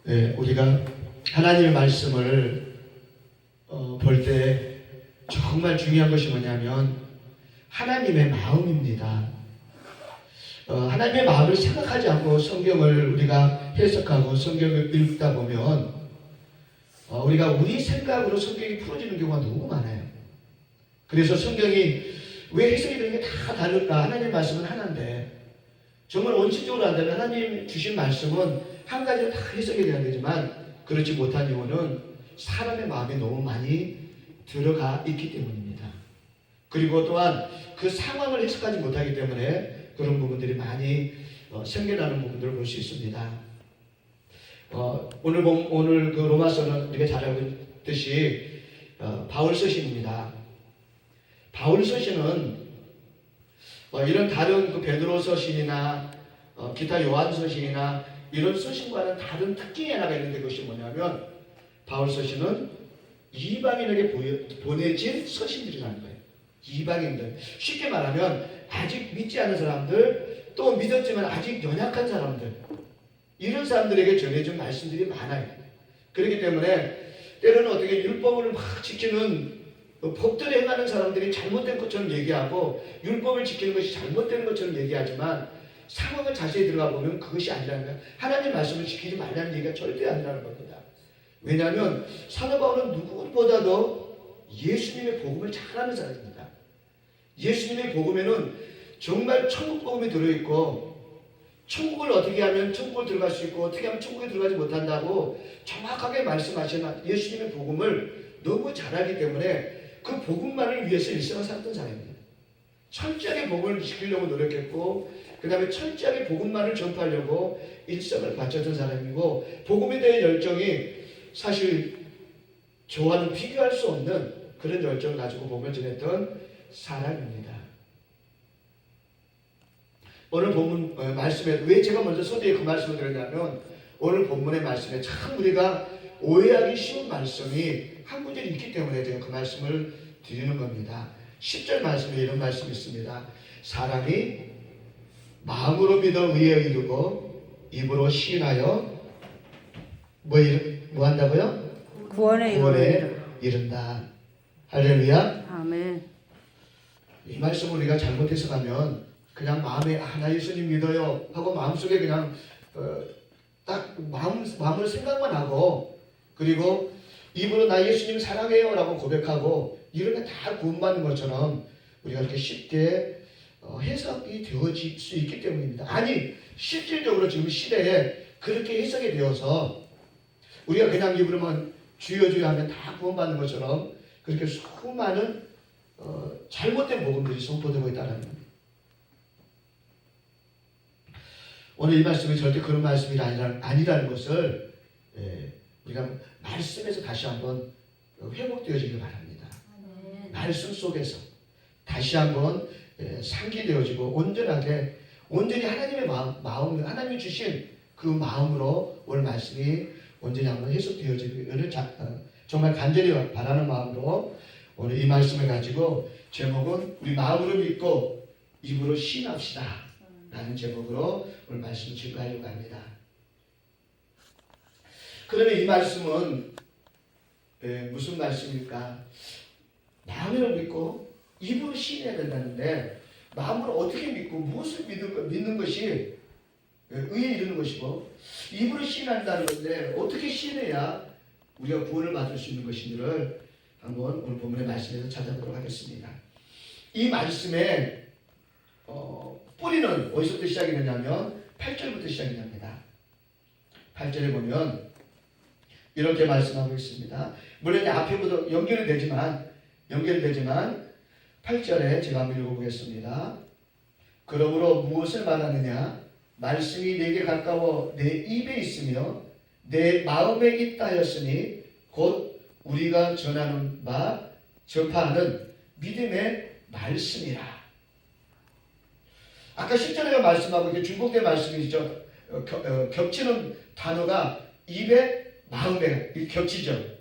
네, 우리가 하나님의 말씀을 볼 때 정말 중요한 것이 뭐냐면 하나님의 마음입니다. 하나님의 마음을 생각하지 않고 성경을 우리가 해석하고 성경을 읽다 보면 우리가 우리 생각으로 성경이 풀어지는 경우가 너무 많아요. 그래서 성경이 왜 해석이 되는 게 다 다를까? 하나님의 말씀은 하나인데 정말 원칙적으로 한다면 하나님 주신 말씀은 한 가지로 다 해석이 돼야 되지만 그렇지 못한 이유는 사람의 마음에 너무 많이 들어가 있기 때문입니다. 그리고 또한 그 상황을 해석하지 못하기 때문에 그런 부분들이 많이 생겨나는 부분들을 볼 수 있습니다. 오늘 그 로마서는 우리가 잘 알고 있듯이 바울 서신입니다. 바울 서신은 이런 다른 그 베드로 서신이나 기타 요한 서신이나 이런 서신과는 다른 특징이 하나가 있는데 그것이 뭐냐면 바울 서신은 이방인에게 보내진 서신들이라는 거예요. 이방인들. 쉽게 말하면 아직 믿지 않은 사람들, 또 믿었지만 아직 연약한 사람들, 이런 사람들에게 전해준 말씀들이 많아요. 그렇기 때문에 때로는 어떻게 율법을 막 지키는 법대로 행하는 사람들이 잘못된 것처럼 얘기하고 율법을 지키는 것이 잘못된 것처럼 얘기하지만 상황을 자세히 들어가 보면 그것이 아니라는 거예요. 하나님의 말씀을 지키지 말라는 얘기가 절대 아니라는 겁니다. 왜냐하면 사도 바울은 누구보다도 예수님의 복음을 잘 아는 사람입니다. 예수님의 복음에는 정말 천국 복음이 들어있고 천국을 어떻게 하면 천국을 들어갈 수 있고 어떻게 하면 천국에 들어가지 못한다고 정확하게 말씀하시는 예수님의 복음을 너무 잘 알기 때문에 그 복음만을 위해서 일생을 살았던 사람입니다. 철저하게 복음을 지키려고 노력했고 그 다음에 철저하게 복음만을 전파하려고 일생을 바쳤던 사람이고 복음에 대한 열정이 사실 저와는 비교할 수 없는 그런 열정을 가지고 복음을 전했던 사람입니다. 오늘 본문 말씀에 왜 제가 먼저 서두에 그 말씀을 드렸냐면 오늘 본문의 말씀에 참 우리가 오해하기 쉬운 말씀이 한 구절이 있기 때문에 제가 그 말씀을 드리는 겁니다. 10절 말씀에 이런 말씀이 있습니다. 사람이 마음으로 믿어 의에 이르고 입으로 시인하여 뭐 한다고요? 구원에 이른다. 할렐루야. 아멘. 이 말씀을 우리가 잘못 해석하면 그냥 마음에 나 예수님 믿어요 하고 마음속에 그냥 딱 마음으로 생각만 하고 그리고 입으로 나 예수님 사랑해요 라고 고백하고 이러면 다 구원받는 것처럼 우리가 이렇게 쉽게 해석이 되어질 수 있기 때문입니다. 아니 실질적으로 지금 시대에 그렇게 해석이 되어서 우리가 그냥 입으로만 주여 주여 하면 다 구원받는 것처럼 그렇게 수많은 잘못된 복음들이 선포되고 있다는 겁니다. 오늘 이 말씀이 절대 그런 말씀이 아니라는 것을 우리가 말씀에서 다시 한번 회복되어지길 바랍니다. 말씀 속에서 다시 한번 상기되어지고 온전히 하나님의 마음 하나님이 주신 그 마음으로 오늘 말씀이 온전히 한번 해석되어지기를 정말 간절히 바라는 마음으로 오늘 이 말씀을 가지고 제목은 우리 마음으로 믿고 입으로 시인합시다 라는 제목으로 오늘 말씀을 증거하려고 합니다. 그러면 이 말씀은 무슨 말씀일까? 마음으로 믿고 입으로 시인해야 된다는데 마음으로 어떻게 믿고 무엇을 믿는 것이 의에 이르는 것이고 입으로 시인한다는 건데 어떻게 시인해야 우리가 구원을 받을 수 있는 것인지를 한번 오늘 본문의 말씀에서 찾아보도록 하겠습니다. 이 말씀의 뿌리는 어디서부터 시작이 되냐면 8절부터 시작이 됩니다. 8절에 보면 이렇게 말씀하고 있습니다. 물론 앞에부터 연결이 되지만 8절에 제가 한번 읽어보겠습니다. 그러므로 무엇을 말하느냐? 말씀이 내게 가까워 내 입에 있으며 내 마음에 있다 하였으니 곧 우리가 전하는 바 전파하는 믿음의 말씀이라. 아까 10절에 말씀하고 이렇게 중복된 말씀이죠. 겹치는 단어가 입에 마음에 겹치죠.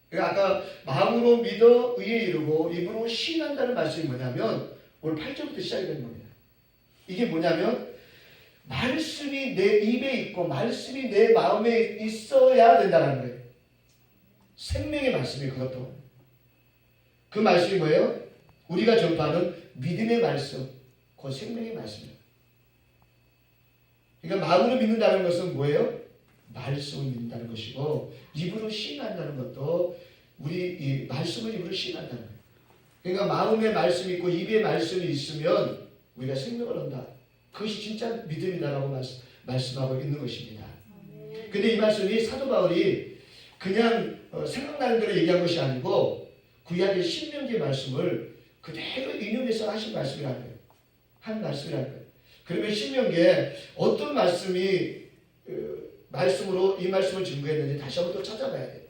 그러니까 아까 마음으로 믿어 의에 이르고 입으로 시인한다는 말씀이 뭐냐면 오늘 8절부터 시작이 되는 겁니다. 이게 뭐냐면 말씀이 내 입에 있고 말씀이 내 마음에 있어야 된다는 거예요. 생명의 말씀이 그것도. 그 말씀이 뭐예요? 우리가 전파하는 믿음의 말씀, 그 생명의 말씀이에요. 그러니까 마음으로 믿는다는 것은 뭐예요? 말씀을 믿는다는 것이고, 입으로 시인한다는 것도 우리 이 말씀을 입으로 시인한다는 거예요. 그러니까 마음에 말씀이 있고 입에 말씀이 있으면 우리가 생명을 얻는다. 그것이 진짜 믿음이다라고 말씀하고 있는 것입니다. 근데 이 말씀이 사도 바울이 그냥 생각나는 대로 얘기한 것이 아니고 구약의 신명기의 말씀을 그대로 인용해서 하신 말씀이라는 거예요. 한 말씀이라는 거예요. 그러면 신명기에 어떤 말씀이 말씀으로 이 말씀을 증거했는지 다시 한번 또 찾아봐야 돼요.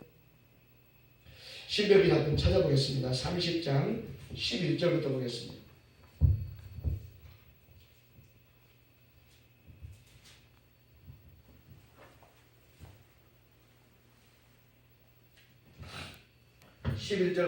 신명기 한번 찾아보겠습니다. 30장 11절부터 보겠습니다. (11절)